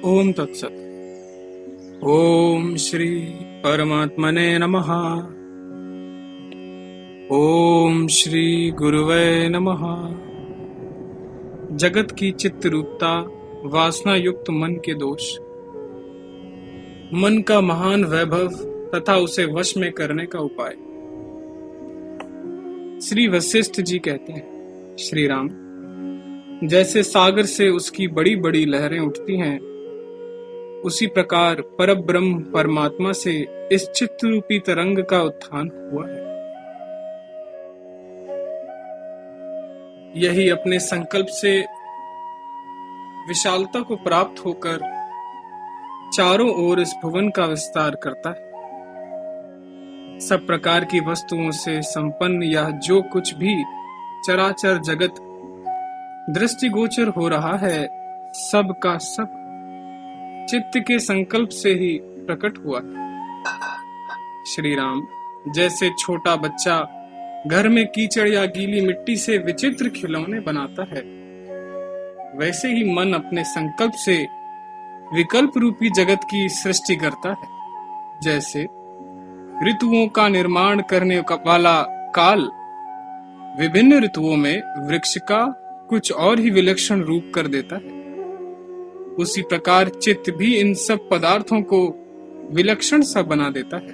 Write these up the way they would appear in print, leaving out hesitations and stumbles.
ओम तत्सत। ओम श्री परमात्मने नमः। ओम श्री गुरुवे नमः। जगत की चित्त रूपता, वासना युक्त मन के दोष, मन का महान वैभव तथा उसे वश में करने का उपाय। श्री वशिष्ठ जी कहते हैं, श्री राम, जैसे सागर से उसकी बड़ी बड़ी लहरें उठती हैं, उसी प्रकार परब्रह्म परमात्मा से इस चित्त रूपी तरंग का उत्थान हुआ है। यही अपने संकल्प से विशालता को प्राप्त होकर चारों ओर इस भुवन का विस्तार करता है। सब प्रकार की वस्तुओं से संपन्न यह जो कुछ भी चराचर जगत दृष्टिगोचर हो रहा है, सब का सब चित्त के संकल्प से ही प्रकट हुआ है। श्री राम, जैसे छोटा बच्चा घर में कीचड़ या गीली मिट्टी से विचित्र खिलौने बनाता है, वैसे ही मन अपने संकल्प से विकल्प रूपी जगत की सृष्टि करता है। जैसे ऋतुओं का निर्माण करने वाला काल विभिन्न ऋतुओं में वृक्ष का कुछ और ही विलक्षण रूप कर देता है, उसी प्रकार चित्त भी इन सब पदार्थों को विलक्षण सा बना देता है।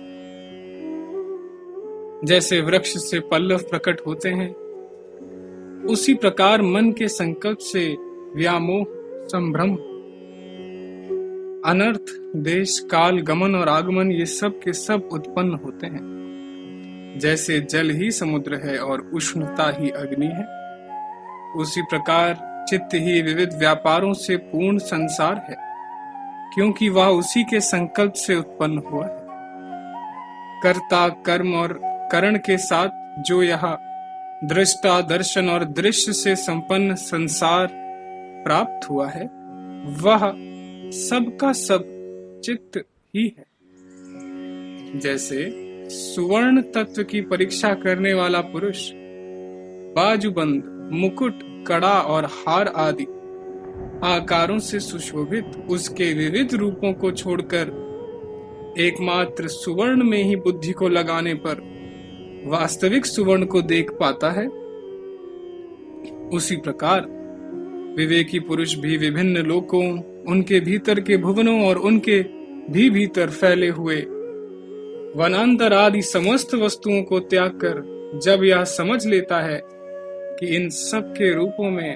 जैसे वृक्ष से पल्लव प्रकट होते हैं, उसी प्रकार मन के संकल्प से व्यामोह, संभ्रम, अनर्थ, देश काल, गमन और आगमन ये सब के सब उत्पन्न होते हैं। जैसे जल ही समुद्र है और उष्णता ही अग्नि है, उसी प्रकार चित्त ही विविध व्यापारों से पूर्ण संसार है, क्योंकि वह उसी के संकल्प से उत्पन्न हुआ है। कर्ता, कर्म और करण के साथ जो यह दृष्टा, दर्शन और दृश्य से संपन्न संसार प्राप्त हुआ है, वह सबका सब चित्त ही है। जैसे सुवर्ण तत्व की परीक्षा करने वाला पुरुष बाजूबंद, मुकुट, कड़ा और हार आदि आकारों से सुशोभित उसके विविध रूपों को छोड़कर एकमात्र सुवर्ण में ही बुद्धि को लगाने पर वास्तविक सुवर्ण को देख पाता है, उसी प्रकार विवेकी पुरुष भी विभिन्न लोकों, उनके भीतर के भुवनों और उनके भी भीतर फैले हुए वनांतर आदि समस्त वस्तुओं को त्याग कर जब यह समझ लेता है कि इन सब के रूपों में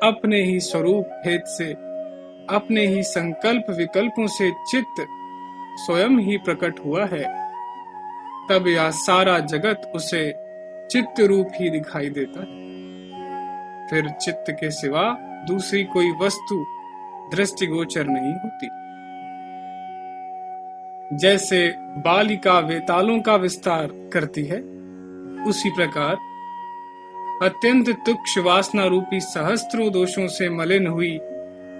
अपने ही स्वरूप भेद से, अपने ही संकल्प विकल्पों से चित्त स्वयं ही प्रकट हुआ है, तब यह सारा जगत उसे चित्त रूप ही दिखाई देता है। फिर चित्त के सिवा दूसरी कोई वस्तु दृष्टिगोचर नहीं होती। जैसे बालिका वेतालों का विस्तार करती है, उसी प्रकार अत्यंत तुक्ष वासना रूपी सहस्त्रों दोषों से मलिन हुई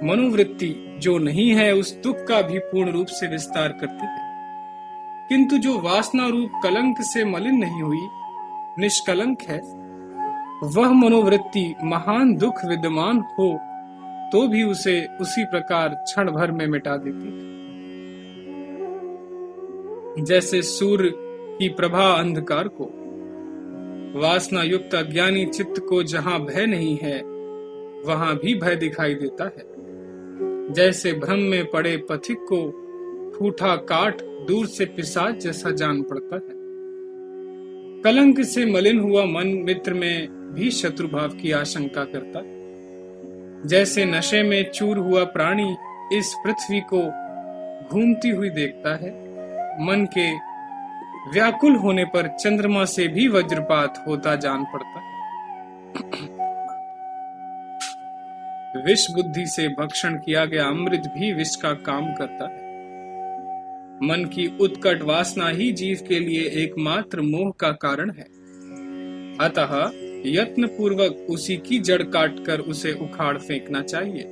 मनोवृत्ति जो नहीं है, उस दुख का भी पूर्ण रूप से विस्तार करती है। किंतु जो वासना रूप कलंक से मलिन नहीं हुई, निष्कलंक है, वह मनोवृत्ति महान दुख विद्यमान हो तो भी उसे उसी प्रकार क्षण भर में मिटा देती है। जैसे सूर्य की प्रभा अंधकार को, वासना युक्त अज्ञानी चित्त को जहां भय नहीं है, वहां भी भय दिखाई देता है। जैसे भ्रम में पड़े पथिक को फूटा काठ दूर से पिशाच जैसा जान पड़ता है। कलंक से मलिन हुआ मन मित्र में भी शत्रु भाव की आशंका करता है। जैसे नशे में चूर हुआ प्राणी इस पृथ्वी को घूमती हुई देखता है, मन के व्याकुल होने पर चंद्रमा से भी वज्रपात होता जान पड़ता है। विष बुद्धि से भक्षण किया गया अमृत भी विष का काम करता है। मन की उत्कट वासना ही जीव के लिए एकमात्र मोह का कारण है, अतः यत्न पूर्वक उसी की जड़ काटकर उसे उखाड़ फेंकना चाहिए।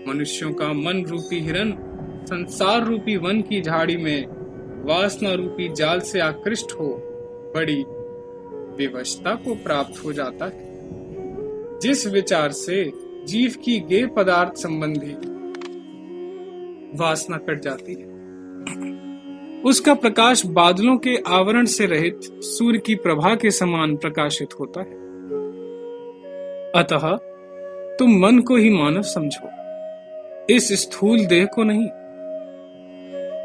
मनुष्यों का मन रूपी हिरन संसार रूपी वन की झाड़ी में वासना रूपी जाल से आकृष्ट हो बड़ी विवशता को प्राप्त हो जाता है। जिस विचार से जीव की गेय पदार्थ संबंधी वासना कट जाती है। उसका प्रकाश बादलों के आवरण से रहित सूर्य की प्रभा के समान प्रकाशित होता है। अतः तुम मन को ही मानव समझो, इस स्थूल देह को नहीं।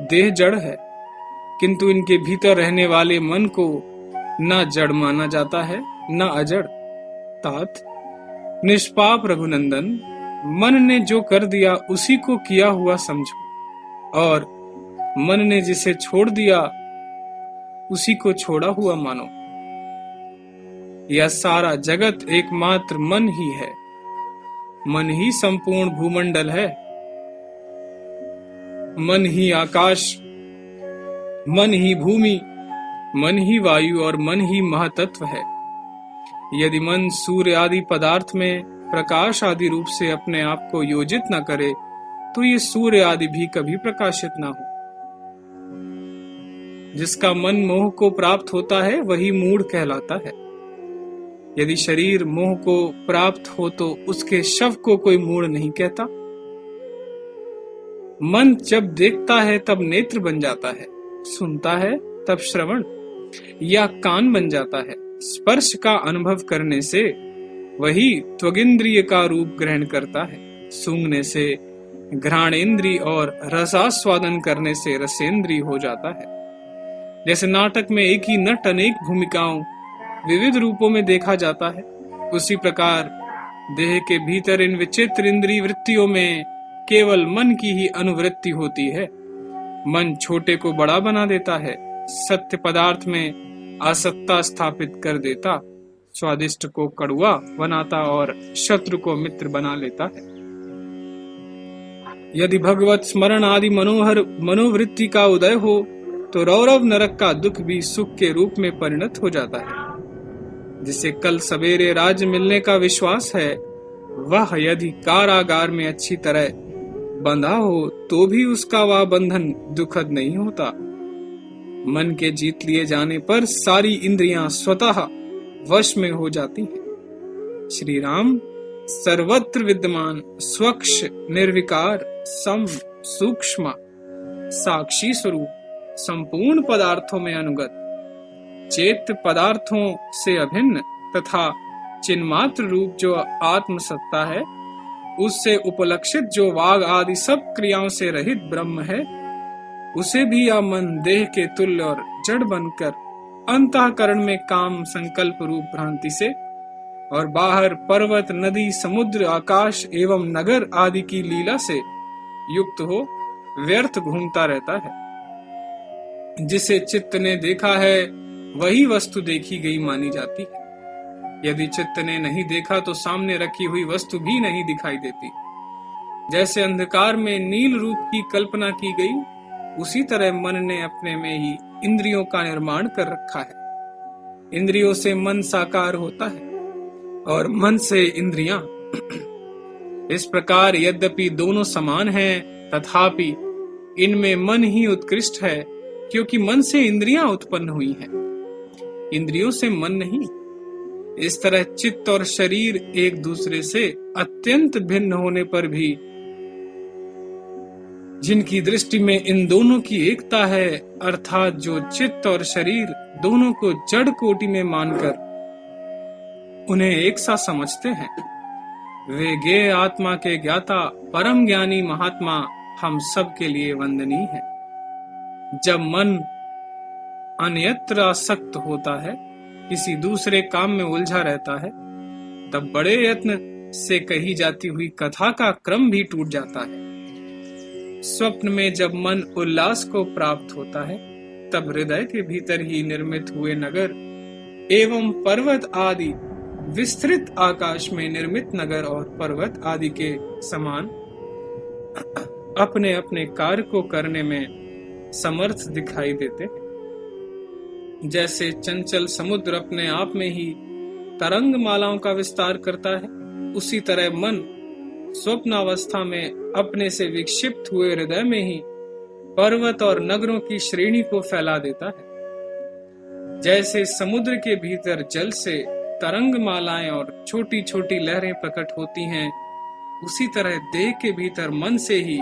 देह जड़ है, किंतु इनके भीतर रहने वाले मन को ना जड़ माना जाता है ना अजड़। तात निष्पाप रघुनंदन, मन ने जो कर दिया उसी को किया हुआ समझो, और मन ने जिसे छोड़ दिया उसी को छोड़ा हुआ मानो। यह सारा जगत एकमात्र मन ही है। मन ही संपूर्ण भूमंडल है। मन ही आकाश, मन ही भूमि, मन ही वायु और मन ही महातत्व है। यदि मन सूर्य आदि पदार्थ में प्रकाश आदि रूप से अपने आप को योजित न करे तो ये सूर्य आदि भी कभी प्रकाशित न हो। जिसका मन मोह को प्राप्त होता है वही मूढ़ कहलाता है। यदि शरीर मोह को प्राप्त हो तो उसके शव को कोई मूढ़ नहीं कहता। मन जब देखता है तब नेत्र बन जाता है, सुनता है तब श्रवण या कान बन जाता है। स्पर्श का अनुभव करने से वही त्वगिंद्रिय का रूप ग्रहण करता है। सूंघने से घ्राणेन्द्रिय और रसास्वादन करने से रसेंद्रिय हो जाता है। जैसे नाटक में एक ही नट अनेक भूमिकाओं विविध रूपों में देखा जाता है, उसी प्रकार देह के भीतर इन विचित्र इंद्रिय वृत्तियों में केवल मन की ही अनुवृत्ति होती है। मन छोटे को बड़ा बना देता है, सत्य पदार्थ में असत्ता स्थापित कर देता, स्वादिष्ट को कड़वा बनाता और शत्रु को मित्र बना लेता है। यदि भगवत स्मरण आदि मनोहर मनोवृत्ति का उदय हो तो रौरव नरक का दुख भी सुख के रूप में परिणत हो जाता है। जिसे कल सवेरे राज्य मिलने का विश्वास है, वह यदि कारागार में अच्छी तरह बंधा हो तो भी उसका वह बंधन दुखद नहीं होता। मन के जीत लिए जाने पर सारी इंद्रियां स्वतः वश में हो जाती हैं। श्री राम सर्वत्र विद्यमान, स्वच्छ, निर्विकार, सम, सूक्ष्म, साक्षी स्वरूप, संपूर्ण पदार्थों में अनुगत, चेत पदार्थों से अभिन्न तथा चिन्मात्र रूप जो आत्म सत्ता है, उससे उपलक्षित जो वाग आदि सब क्रियाओं से रहित ब्रह्म है, उसे भी यह मन देह के तुल्य और जड़ बनकर अंतःकरण में काम संकल्प रूप भ्रांति से और बाहर पर्वत, नदी, समुद्र, आकाश एवं नगर आदि की लीला से युक्त हो व्यर्थ घूमता रहता है। जिसे चित्त ने देखा है वही वस्तु देखी गई मानी जाती है। यदि चित्त ने नहीं देखा तो सामने रखी हुई वस्तु भी नहीं दिखाई देती। जैसे अंधकार में नील रूप की कल्पना की गई, उसी तरह मन ने अपने में ही इंद्रियों का निर्माण कर रखा है। इंद्रियों से मन साकार होता है और मन से इंद्रियां। इस प्रकार यद्यपि दोनों समान हैं, तथापि इनमें मन ही उत्कृष्ट है, क्योंकि मन से इंद्रियां उत्पन्न हुई हैं, इंद्रियों से मन नहीं। इस तरह चित्त और शरीर एक दूसरे से अत्यंत भिन्न होने पर भी जिनकी दृष्टि में इन दोनों की एकता है, अर्थात जो चित्त और शरीर दोनों को जड़ कोटि में मानकर उन्हें एक सा समझते हैं, वे ज्ञेय आत्मा के ज्ञाता परम ज्ञानी महात्मा हम सब के लिए वंदनीय है। जब मन अन्यत्र आसक्त होता है, किसी दूसरे काम में उलझा रहता है, तब बड़े यत्न से कही जाती हुई कथा का क्रम भी टूट जाता है। स्वप्न में जब मन उल्लास को प्राप्त होता है, तब हृदय के भीतर ही निर्मित हुए नगर एवं पर्वत आदि विस्तृत आकाश में निर्मित नगर और पर्वत आदि के समान अपने अपने कार्य को करने में समर्थ दिखाई देते हैं। जैसे चंचल समुद्र अपने आप में ही तरंग मालाओं का विस्तार करता है, उसी तरह मन स्वप्नावस्था में अपने से विक्षिप्त हुए हृदय में ही पर्वत और नगरों की श्रेणी को फैला देता है। जैसे समुद्र के भीतर जल से तरंग मालाएं और छोटी छोटी लहरें प्रकट होती हैं, उसी तरह देह के भीतर मन से ही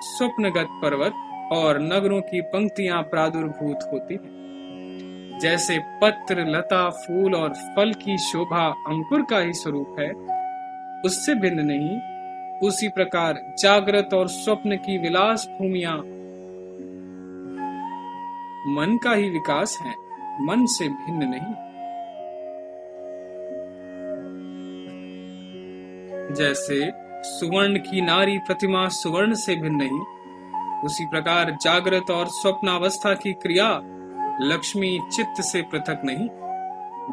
स्वप्नगत पर्वत और नगरों की पंक्तियां प्रादुर्भूत होती हैं। जैसे पत्र, लता, फूल और फल की शोभा अंकुर का ही स्वरूप है, उससे भिन्न नहीं, उसी प्रकार जागृत और स्वप्न की विलास भूमियां मन का ही विकास है, मन से भिन्न नहीं। जैसे सुवर्ण की नारी प्रतिमा सुवर्ण से भिन्न नहीं, उसी प्रकार जागृत और स्वप्नावस्था की क्रिया लक्ष्मी चित्त से पृथक नहीं।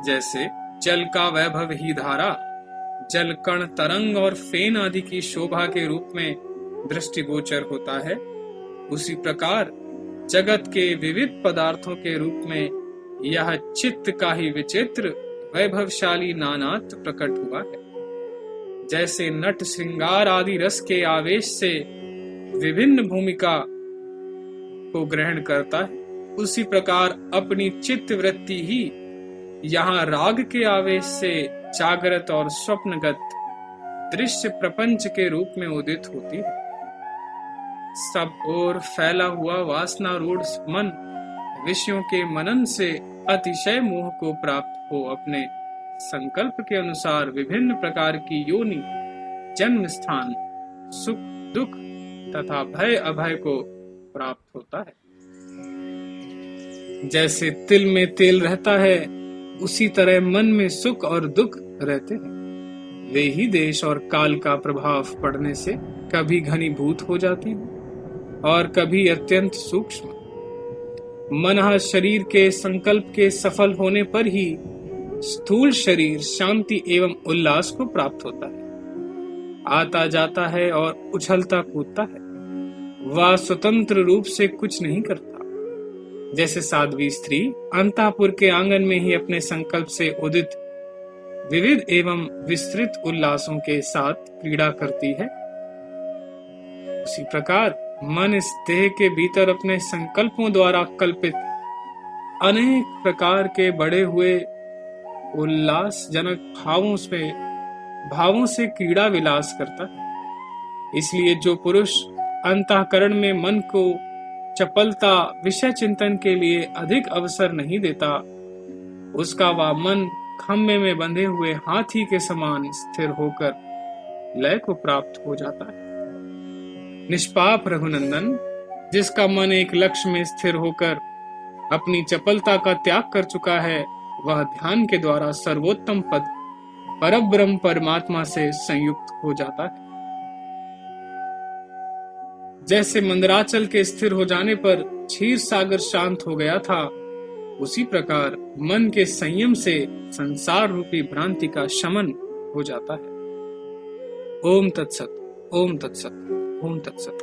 जैसे जल का वैभव ही धारा, जल कण, तरंग और फेन आदि की शोभा के रूप में दृष्टिगोचर होता है, उसी प्रकार जगत के विविध पदार्थों के रूप में यह चित्त का ही विचित्र वैभवशाली नानात्व प्रकट हुआ है। जैसे नट श्रृंगार आदि रस के आवेश से विभिन्न भूमिका को ग्रहण करता है, उसी प्रकार अपनी चित्त वृत्ति ही यहाँ राग के आवेश से जागृत और स्वप्नगत दृश्य प्रपंच के रूप में उदित होती है। सब ओर फैला हुआ वासनारूढ़ मन विषयों के मनन से अतिशय मोह को प्राप्त हो अपने संकल्प के अनुसार विभिन्न प्रकार की योनि, जन्म स्थान, सुख दुख तथा भय अभय को प्राप्त होता है। जैसे तिल में तेल रहता है, उसी तरह मन में सुख और दुख रहते हैं। वे ही देश और काल का प्रभाव पड़ने से कभी घनीभूत हो जाती हैं और कभी अत्यंत सूक्ष्म। मन शरीर के संकल्प के सफल होने पर ही स्थूल शरीर शांति एवं उल्लास को प्राप्त होता है, आता जाता है और उछलता कूदता है। वह स्वतंत्र रूप से कुछ नहीं करता। जैसे साध्वी स्त्री अंतःपुर के आंगन में ही अपने संकल्प से उदित विविध एवं विस्तृत उल्लासों के साथ क्रीड़ा करती है, उसी प्रकार मन इस देह के भीतर अपने संकल्पों द्वारा कल्पित अनेक प्रकार के बढ़े हुए उल्लासजनक भावों से क्रीड़ा विलास करता है। इसलिए जो पुरुष अंतःकरण में मन को चपलता, विषय चिंतन के लिए अधिक अवसर नहीं देता, उसका वह मन खम्भे में बंधे हुए हाथी के समान स्थिर होकर लय को प्राप्त हो जाता है। निष्पाप रघुनंदन, जिसका मन एक लक्ष्य में स्थिर होकर अपनी चपलता का त्याग कर चुका है, वह ध्यान के द्वारा सर्वोत्तम पद परब्रह्म परमात्मा से संयुक्त हो जाता है। जैसे मंदराचल के स्थिर हो जाने पर क्षीर सागर शांत हो गया था, उसी प्रकार मन के संयम से संसार रूपी भ्रांति का शमन हो जाता है। ओम तत्सत, ओम तत्सत, ओम तत्सत।